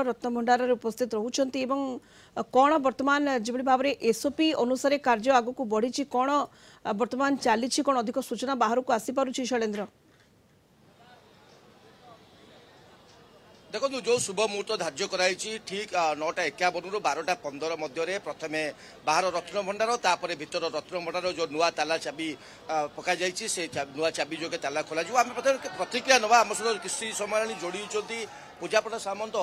रत्नभंडार उपस्थित रोचंती कौन वर्तमान जो भाव में एसओपी अनुसार कार्य आग को बढ़ी कौन वर्तमान चली कौन अधिक सूचना बाहर को आसीपी शैलेन्द्र देखो जो शुभ मुहूर्त धार्य कराई ठीक 9:51 रु 12:15 मध्य प्रथम बाहर रत्नभंडार तापर भीतर रत्नभंडार जो नुआ ताला चाबी पका जाइए से नुआ चाबी जोगे ताला खोल आम प्रतिक्रिया नवा आम सहित कृषि सम्मेलन जोड़ी पूजापटा सामंत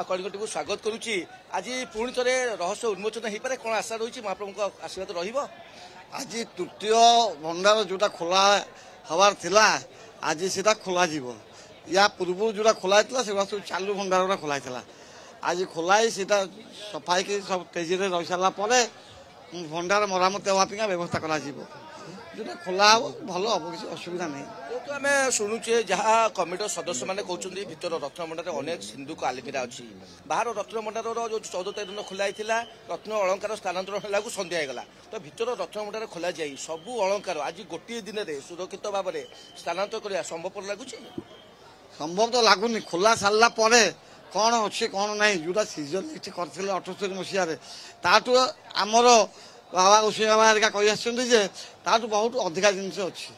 कलिंगटी को स्वागत करुच्ची आज पुणी थे रहस्य उन्मोचन हो पारे कौन आशा रही महाप्रभु आशीर्वाद रहा आज तृतीय भंडार जोटा खोला हवार थिला आज सीधा खोल या पूर्व जोटा खोलाई से चालू भंडार गुड़ा खोलाई आज खोलाई सीटा सफाई की सब तेजी रही सारापर भंडार मरामती हाँपाई व्यवस्था करा खोला भल हम किसी असुविधा नहीं तो आम शुणुचे जहाँ कमिटर सदस्य मैंने कहते भीतर रत्नभंडार अनेक सिंधुक आलमिरा अच्छी बाहर रत्नभंडार जो 14 तारीख दिन खोलाई रत्न अलंकार स्थानांतरण होगा संध्या होगा तो भीतर रत्नभंडार खोल जाए सबू अलंकार आज गोटे दिन में सुरक्षित भाव में स्थानांतर करवा संभवपर लगुच संभव तो लगुनि खोला सारा कौन अच्छे कौन ना जोटा सीजन किसी करते 78 मसीह ताठू आमर बाबा उसी बाबा हरिका कही ताठू बहुत अधिका जिनस अच्छी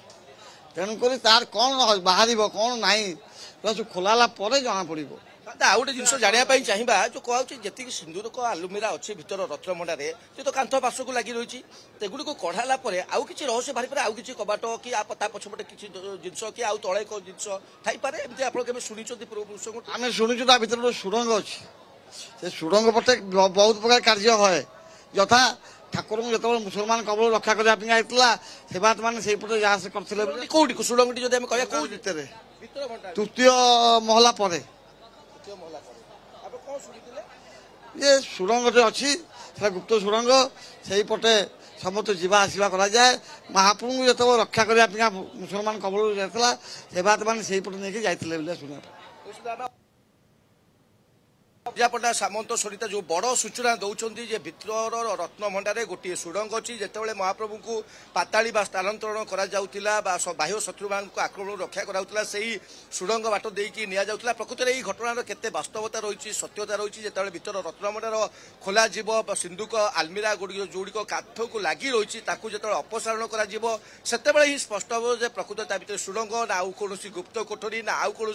तेणुक तार कौन बाहर कौन ना खोला जना पड़ आ गोटे जिन जानापी चाहिए जो कहूँ जी सिंदूर आलुमिरा अच्छे भीतर रत्नभंडार जी तो कांथ पार्श्व को लगी रही तेगुड़ी को कढ़ाला आउ कि रहस्य बाहरी पारे आउ कि कबाट कि पछपटे किसी जिनस कि आउ तले जिनस थी एमती आप शुणी पूर्वपुरुष आम शुणुचु ता भर सुरंग अच्छी से सुरंग पटे बहुत प्रकार कार्य है यथा ठाकुर जो मुसलमान कबल रक्षा करने से बात मैंने से पटे जहाँ से करते कौटी सुरंगटी जो भितर तृतीय महला पर ये सुरंग जो अच्छी गुप्त सुरंग से पटे समस्त जीवा आसवा करा जाए महाप्रभु जो रक्षा करने मुसलमान कबल जाता से बात मैंने से पटे नहीं जाते शुणा पूजापटा सामंत सरिता जो बड़ सूचना दौरान भीतर रत्नभंडार गोटे सुरंग अच्छी जिते महाप्रभु को पाताड़ी स्थानांतरण करा बाह्य शत्रु मान आक्रमण रक्षा कराला से सुरंग बाट देकी नि जाऊला प्रकृत में घटनार केते वास्तवता रही सत्यता रही जिते भीतर रत्नभंडार खोल सिंधुक आलमिरा गुड़िक जोड़िक काठ को लगी रही जो अपसारण करते ही स्पष्ट हम प्रकृत भीतर सुरंग ना आउ कौन गुप्त कोठरी ना आउ कौन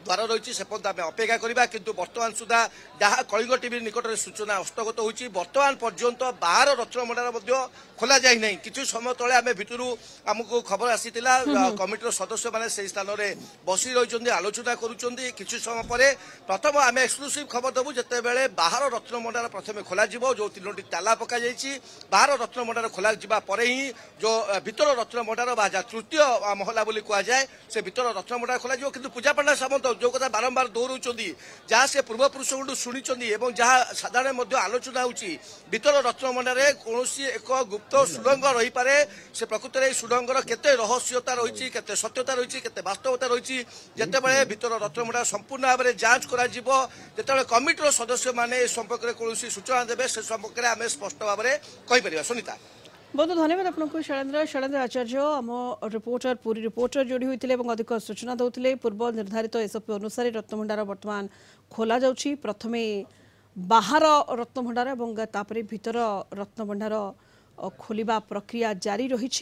द्वार रही से पर्यंत आम अपेक्षा करवा किंतु वर्तमान सुधा जहाँ कलिंग टीवी निकट में सूचना हस्तगत होती बर्तमान पर्यंत बाहर रत्नभंडार खोल जाए ना कि समय तले आम भितर आमको खबर आसी कमिटर सदस्य मैंने से स्थान में बसी रही आलोचना करुँच समय पर प्रथम आम एक्सक्लूसिव खबर देवु जिते बड़े बाहर रत्नभंडार प्रथम खोल जो 3टी ताला पका बाहर रत्नभंडार खोल जापर ही जो भीतर रत्नभंडार तृतीय महला बोली कहुए से भीतर रत्नभंडार खोल कि पूजापटा सामंत जो कथा बारंबार दोहराउं जहाँ से पूर्वपुरुष शुणी जहाँ साधारण आलोचना होती भीतर रत्नभंडार कौन एक गुप्त सुरंग रही पारे से प्रकृत में सुरंगर केते रहस्यता रही केते सत्यता रही केते वास्तवता रही जिते बड़े भीतर रत्नभंडार संपूर्ण भाव में जांच कर कमिटर सदस्य मैंने संपर्क में कौन सूचना देवे से संपर्क में आम स्पष्ट भाव में कहीपर सुनीता बहुत धन्यवाद आपको शैलेन्द्र आचार्य आम रिपोर्टर पूरी रिपोर्टर जोड़ी होते अधिक सूचना दौले पूर्व निर्धारित एसओपी अनुसार रत्नभंडार वर्तमान खोल जाऊँगी प्रथमे बाहर रत्नभंडार और भीतर रत्नभंडार खोलिबा प्रक्रिया जारी रही।